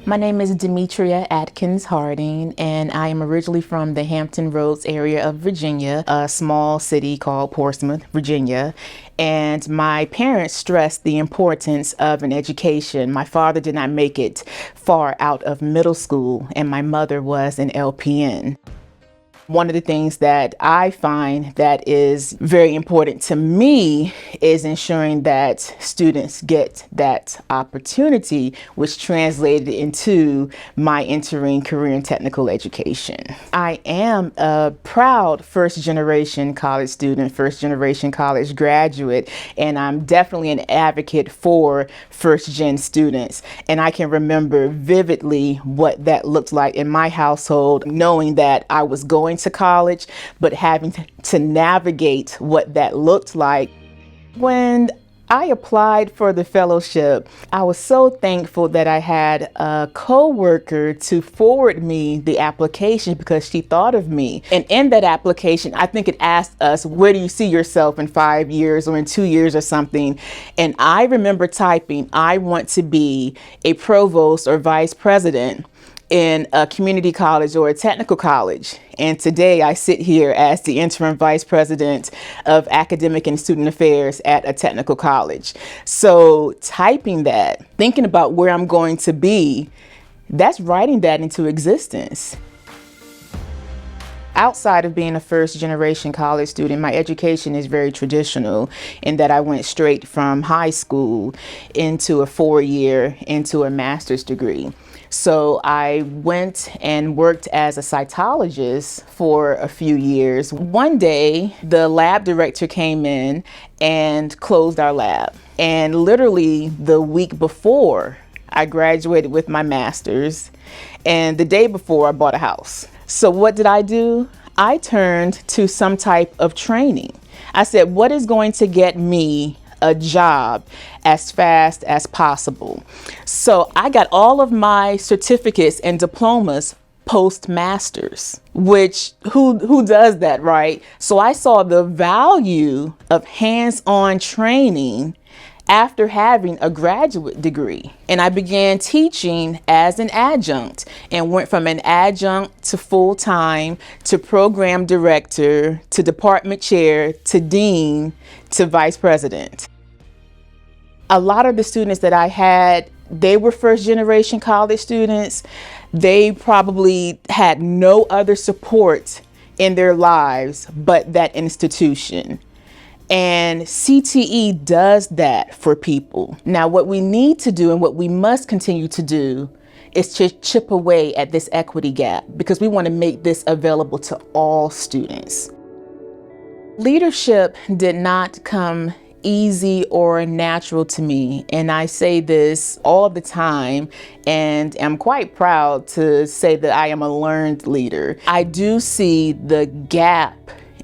My name is Dimitria Harding, and I am originally from the Hampton Roads area of Virginia, a small city called Portsmouth, Virginia. And my parents stressed the importance of an education. My father did not make it far out of middle school, and my mother was an LPN. One of the things that I find that is very important to me is ensuring that students get that opportunity, which translated into my entering career and technical education. I am a proud first-generation college student, first-generation college graduate, and I'm definitely an advocate for first-gen students. And I can remember vividly what that looked like in my household, knowing that I was going to college, but having to navigate what that looked like. When I applied for the fellowship, I was so thankful that I had a coworker to forward me the application because she thought of me. And in that application, I think it asked us, where do you see yourself in 5 years or in 2 years or something? And I remember typing, I want to be a provost or vice president in a community college or a technical college. And today I sit here as the interim vice president of academic and student affairs at a technical college. So typing that, thinking about where I'm going to be, that's writing that into existence. Outside of being a first-generation college student, my education is very traditional in that I went straight from high school into a 4-year, into a master's degree. So I went and worked as a cytologist for a few years. One day, the lab director came in and closed our lab. And literally the week before, I graduated with my master's, and the day before I bought a house. So what did I do? I turned to some type of training. I said, what is going to get me a job as fast as possible? So I got all of my certificates and diplomas post-masters, which who does that, right? So I saw the value of hands-on training after having a graduate degree. And I began teaching as an adjunct and went from an adjunct to full-time to program director to department chair to dean to vice president. A lot of the students that I had, they were first-generation college students. They probably had no other support in their lives but that institution. And CTE does that for people. Now, what we need to do and what we must continue to do is to chip away at this equity gap because we want to make this available to all students. Leadership did not come easy or natural to me, and I say this all the time and am quite proud to say that I am a learned leader. I do see the gap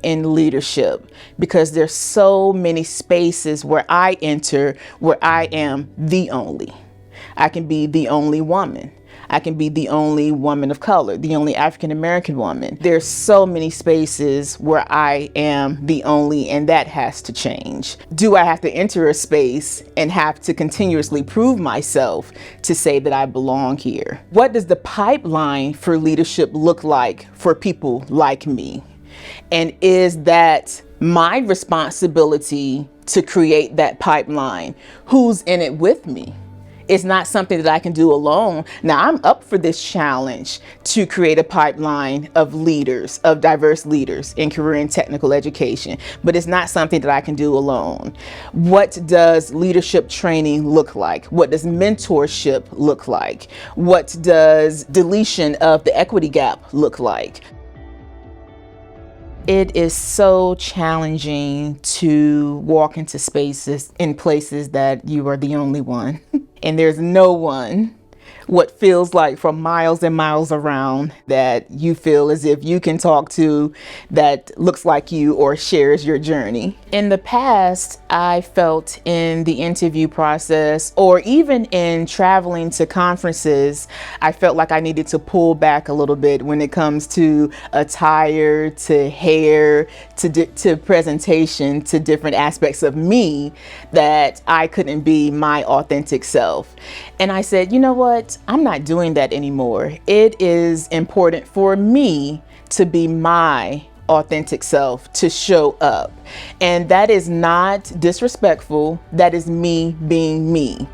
in leadership because there's so many spaces where I enter where I am the only. I can be the only woman. I can be the only woman of color, the only African American woman. There's so many spaces where I am the only, and that has to change. Do I have to enter a space and have to continuously prove myself to say that I belong here? What does the pipeline for leadership look like for people like me? And is that my responsibility to create that pipeline? Who's in it with me? It's not something that I can do alone. Now, I'm up for this challenge to create a pipeline of leaders, of diverse leaders in career and technical education, but it's not something that I can do alone. What does leadership training look like? What does mentorship look like? What does deletion of the equity gap look like? It is so challenging to walk into spaces, in places that you are the only one, and there's no one, what feels like from miles and miles around, that you feel as if you can talk to, that looks like you or shares your journey. In the past, I felt in the interview process or even in traveling to conferences, I felt like I needed to pull back a little bit when it comes to attire, to hair, to presentation, to different aspects of me, that I couldn't be my authentic self. And I said, you know what? I'm not doing that anymore. It is important for me to be my authentic self, to show up. And that is not disrespectful. That is me being me.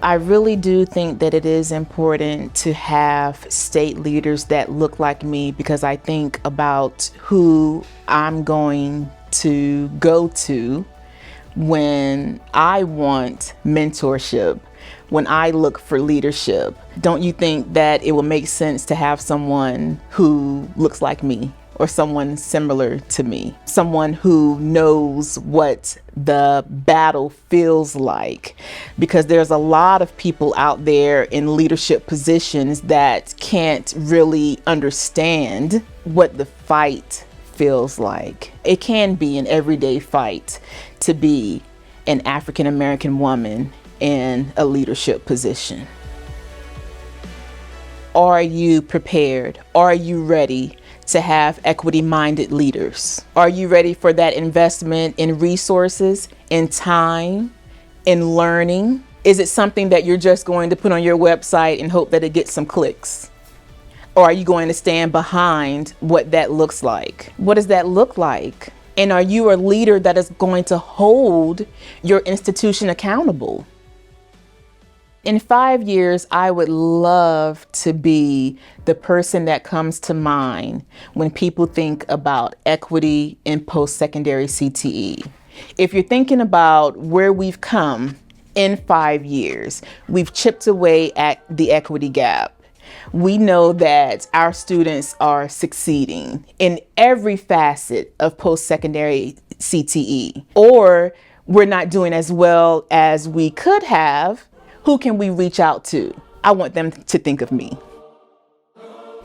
I really do think that it is important to have state leaders that look like me, because I think about who I'm going to go to when I want mentorship, when I look for leadership. Don't you think that it will make sense to have someone who looks like me, or someone similar to me, someone who knows what the battle feels like? Because there's a lot of people out there in leadership positions that can't really understand what the fight feels like. It can be an everyday fight to be an African American woman in a leadership position. Are you prepared? Are you ready to have equity-minded leaders? Are you ready for that investment in resources, in time, in learning? Is it something that you're just going to put on your website and hope that it gets some clicks? Or are you going to stand behind what that looks like? What does that look like? And are you a leader that is going to hold your institution accountable? In 5 years, I would love to be the person that comes to mind when people think about equity in post-secondary CTE. If you're thinking about where we've come in 5 years, we've chipped away at the equity gap. We know that our students are succeeding in every facet of post-secondary CTE, or we're not doing as well as we could have. Who can we reach out to? I want them to think of me.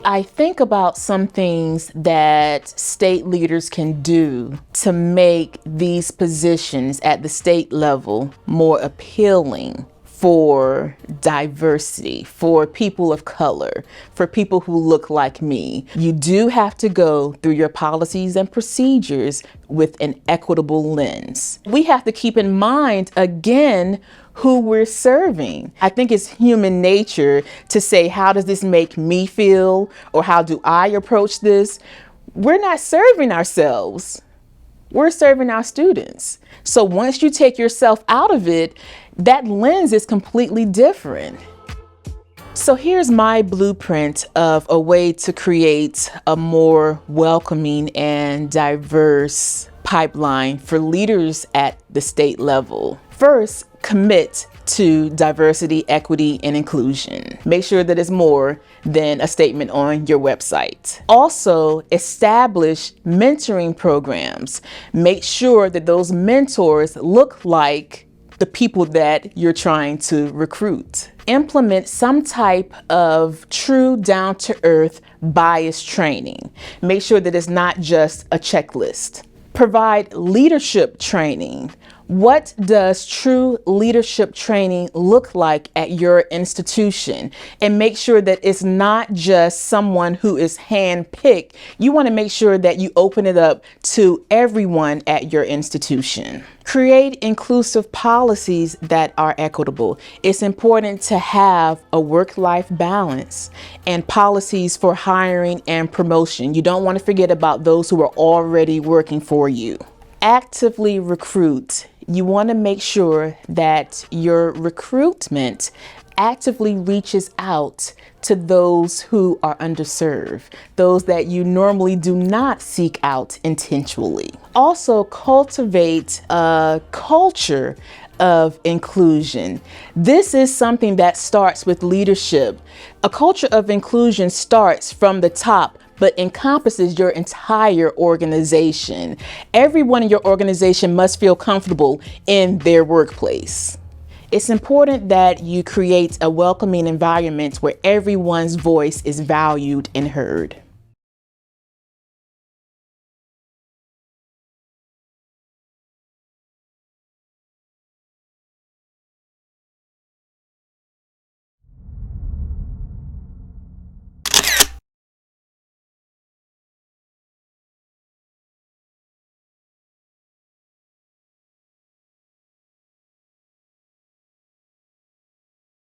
I think about some things that state leaders can do to make these positions at the state level more appealing for diversity, for people of color, for people who look like me. You do have to go through your policies and procedures with an equitable lens. We have to keep in mind, again, who we're serving. I think it's human nature to say, how does this make me feel? Or how do I approach this? We're not serving ourselves. We're serving our students. So once you take yourself out of it, that lens is completely different. So here's my blueprint of a way to create a more welcoming and diverse pipeline for leaders at the state level. First, commit to diversity, equity, and inclusion. Make sure that it's more than a statement on your website. Also, establish mentoring programs. Make sure that those mentors look like the people that you're trying to recruit. Implement some type of true down-to-earth bias training. Make sure that it's not just a checklist. Provide leadership training. What does true leadership training look like at your institution? And make sure that it's not just someone who is handpicked. You want to make sure that you open it up to everyone at your institution. Create inclusive policies that are equitable. It's important to have a work-life balance and policies for hiring and promotion. You don't want to forget about those who are already working for you. Actively recruit. You want to make sure that your recruitment actively reaches out to those who are underserved, those that you normally do not seek out intentionally. Also, cultivate a culture of inclusion. This is something that starts with leadership. A culture of inclusion starts from the top, but encompasses your entire organization. Everyone in your organization must feel comfortable in their workplace. It's important that you create a welcoming environment where everyone's voice is valued and heard.